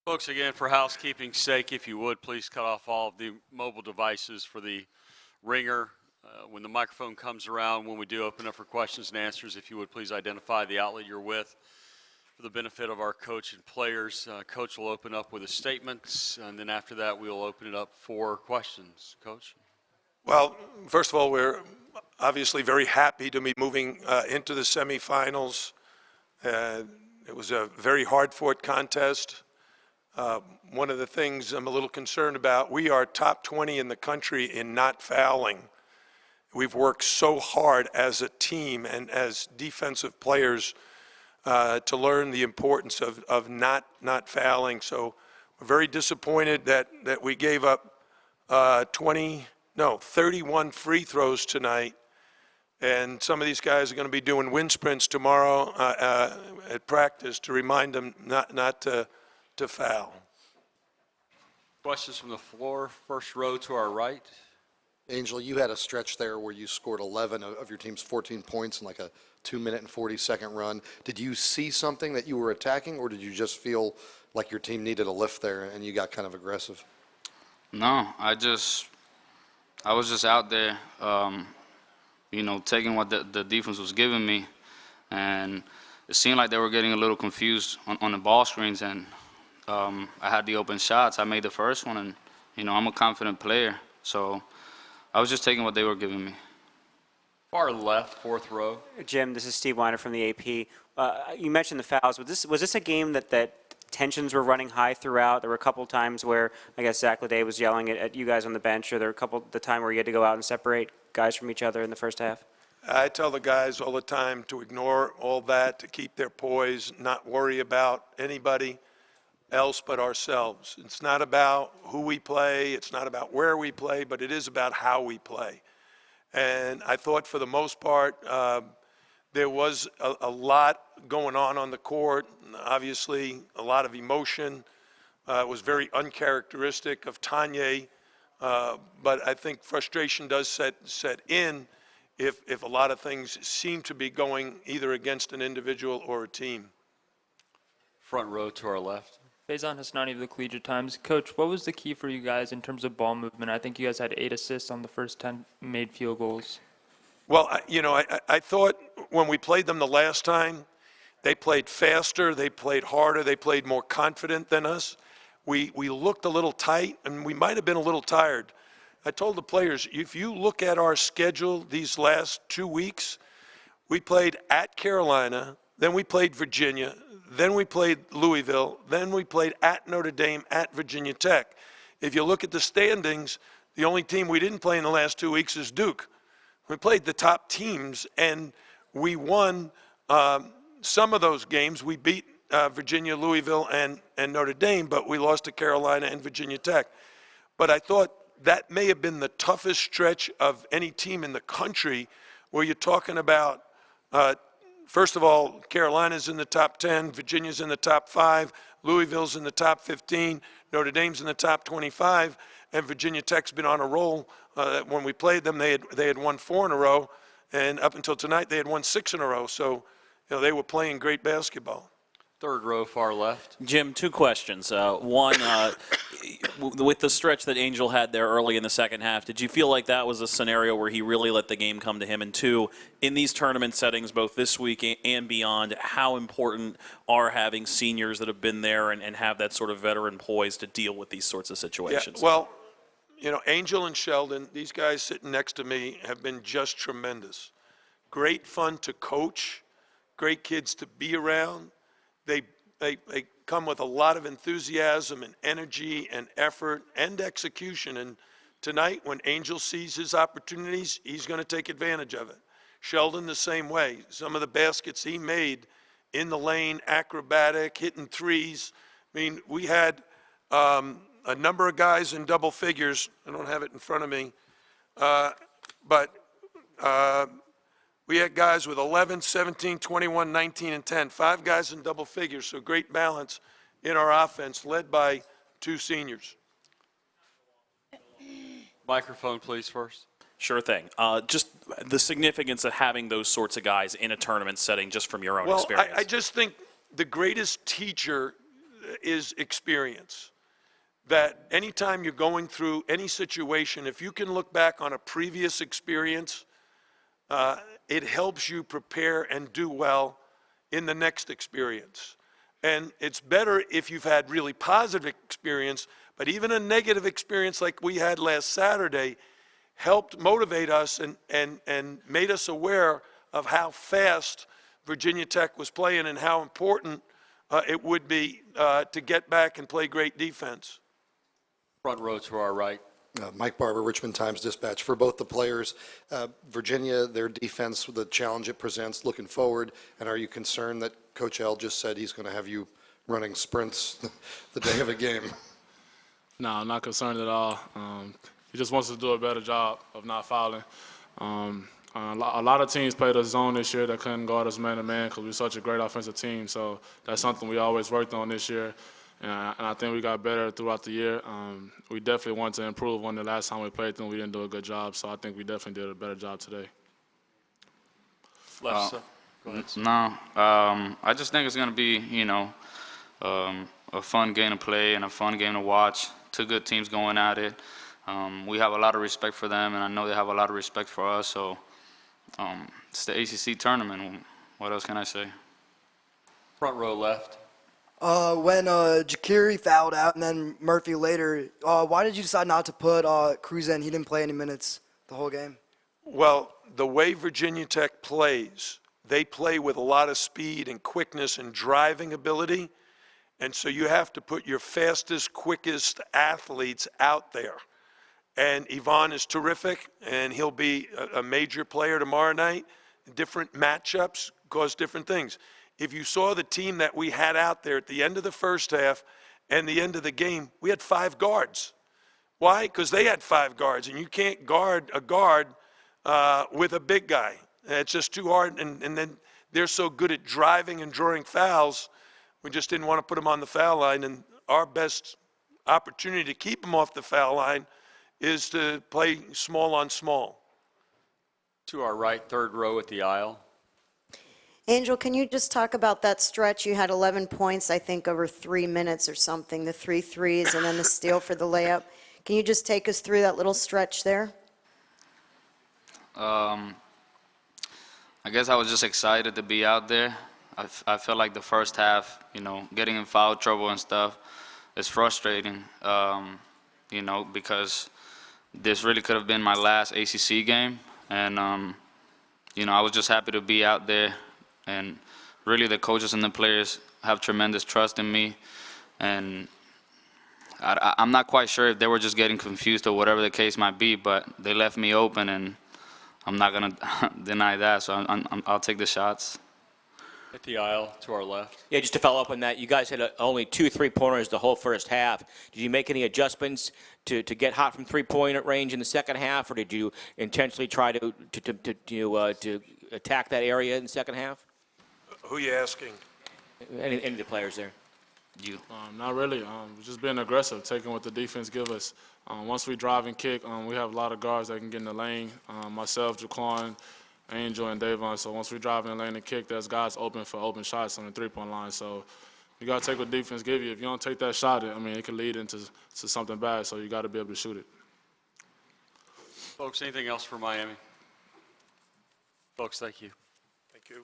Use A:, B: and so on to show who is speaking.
A: Folks, again, for housekeeping's sake, if you would, please cut off all of the mobile devices for the ringer. When the microphone comes around, when we do open up for questions and answers, if you would, please identify the outlet you're with for the benefit of our coach and players. Coach will open up with a statement, and then after that, we'll open it up for questions. Coach?
B: Well, first of all, we're obviously very happy to be moving into the semifinals. It was a very hard-fought contest. One of the things I'm a little concerned about, we are top 20 in the country in not fouling. We've worked so hard as a team and as defensive players to learn the importance of not fouling. So we're very disappointed that we gave up 31 free throws tonight. And some of these guys are going to be doing wind sprints tomorrow at practice to remind them not to foul.
A: Questions from the floor. First row to our right.
C: Angel, you had a stretch there where you scored 11 of your team's 14 points in like a 2-minute and 40-second run. Did you see something that you were attacking, or did you just feel like your team needed a lift there and you got kind of aggressive?
D: No, I was just out there, taking what the defense was giving me, and it seemed like they were getting a little confused on the ball screens, and I had the open shots. I made the first one, and, I'm a confident player, so I was just taking what they were giving me.
A: Far left, fourth row.
E: Jim, this is Steve Weiner from the AP. You mentioned the fouls. Was this a game that tensions were running high throughout? There were a couple of times where I guess Zach Leday was yelling at you guys on the bench, or there were the time where you had to go out and separate guys from each other in the first half?
B: I tell the guys all the time to ignore all that, to keep their poise, not worry about anybody else but ourselves. It's not about who we play, it's not about where we play, but it is about how we play. And I thought for the most part, there was a lot going on the court. Obviously, a lot of emotion. It was very uncharacteristic of Tanya, but I think frustration does set in if a lot of things seem to be going either against an individual or a team.
A: Front row to our left.
F: Faison Hasnani of the Collegiate Times. Coach, what was the key for you guys in terms of ball movement? I think you guys had 8 assists on the first 10 made field goals.
B: Well, I thought when we played them the last time, they played faster, they played harder, they played more confident than us. We looked a little tight, and we might have been a little tired. I told the players, if you look at our schedule these last 2 weeks, we played at Carolina, then we played Virginia, then we played Louisville, then we played at Notre Dame, at Virginia Tech. If you look at the standings, the only team we didn't play in the last 2 weeks is Duke. We played the top teams, and we won some of those games. We beat Virginia, Louisville, and Notre Dame, but we lost to Carolina and Virginia Tech. But I thought that may have been the toughest stretch of any team in the country, where you're talking about, first of all, Carolina's in the top 10, Virginia's in the top 5, Louisville's in the top 15, Notre Dame's in the top 25, and Virginia Tech's been on a roll. When we played them, they had won 4 in a row, and up until tonight, they had won 6 in a row. So, they were playing great basketball.
A: Third row, far left.
G: Jim, 2 questions. One, with the stretch that Angel had there early in the second half, did you feel like that was a scenario where he really let the game come to him? And 2, in these tournament settings, both this week and beyond, how important are having seniors that have been there and have that sort of veteran poise to deal with these sorts of situations?
B: Yeah, well, Angel and Sheldon, these guys sitting next to me, have been just tremendous. Great fun to coach, great kids to be around. They come with a lot of enthusiasm and energy and effort and execution. And tonight, when Angel sees his opportunities, he's going to take advantage of it. Sheldon the same way. Some of the baskets he made in the lane, acrobatic, hitting threes. I mean, we had a number of guys in double figures. I don't have it in front of me. But we had guys with 11, 17, 21, 19, and 10. 5 guys in double figures, so great balance in our offense, led by 2 seniors.
A: Microphone, please, first.
G: Sure thing. Just the significance of having those sorts of guys in a tournament setting, just from your own experience.
B: I just think the greatest teacher is experience. That anytime you're going through any situation, if you can look back on a previous experience, it helps you prepare and do well in the next experience. And it's better if you've had really positive experience, but even a negative experience like we had last Saturday helped motivate us and made us aware of how fast Virginia Tech was playing and how important it would be to get back and play great defense.
A: Front row to our right.
C: Mike Barber, Richmond Times-Dispatch. For both the players, Virginia, their defense, the challenge it presents looking forward, and are you concerned that Coach L just said he's going to have you running sprints the day of a game?
H: No, I'm not concerned at all. He just wants to do a better job of not fouling. A lot of teams played us zone this year that couldn't guard us man-to-man because we're such a great offensive team. So that's something we always worked on this year. And I think we got better throughout the year. We definitely want to improve on the last time we played them. We didn't do a good job. So I think we definitely did a better job today.
A: Left side. Go ahead.
D: No, I just think it's going to be, a fun game to play and a fun game to watch. Two good teams going at it. We have a lot of respect for them, and I know they have a lot of respect for us. So it's the ACC tournament. What else can I say?
A: Front row left.
I: When Jakiri fouled out and then Murphy later, why did you decide not to put Cruz in? He didn't play any minutes the whole game.
B: Well, the way Virginia Tech plays, they play with a lot of speed and quickness and driving ability. And so you have to put your fastest, quickest athletes out there. And Yvonne is terrific, and he'll be a major player tomorrow night. Different matchups cause different things. If you saw the team that we had out there at the end of the first half and the end of the game, we had 5 guards. Why? Because they had 5 guards, and you can't guard a guard with a big guy. It's just too hard, and then they're so good at driving and drawing fouls, we just didn't want to put them on the foul line, and our best opportunity to keep them off the foul line is to play small on small.
A: To our right, third row at the aisle.
J: Angel, can you just talk about that stretch? You had 11 points, I think, over 3 minutes or something, the 3 threes and then the steal for the layup. Can you just take us through that little stretch there?
D: I guess I was just excited to be out there. I felt like the first half, getting in foul trouble and stuff is frustrating, because this really could have been my last ACC game. And, I was just happy to be out there. And really the coaches and the players have tremendous trust in me. And I'm not quite sure if they were just getting confused or whatever the case might be, but they left me open, and I'm not going to deny that. So I'll take the shots.
A: At the aisle to our left.
K: Yeah, just to follow up on that, you guys had only 2 3-pointers the whole first half. Did you make any adjustments to get hot from 3-point range in the second half, or did you intentionally try to attack that area in the second half?
B: Who are you asking?
K: Any of the players there?
D: You.
H: Not really. Just being aggressive, taking what the defense give us. Once we drive and kick, we have a lot of guards that can get in the lane. Myself, Jaquan, Angel, and Davon. So once we drive in the lane and kick, there's guys open for open shots on the 3-point line. So you got to take what defense give you. If you don't take that shot, it can lead into something bad. So you got to be able to shoot it.
A: Folks, anything else for Miami? Folks, thank you.
B: Thank you.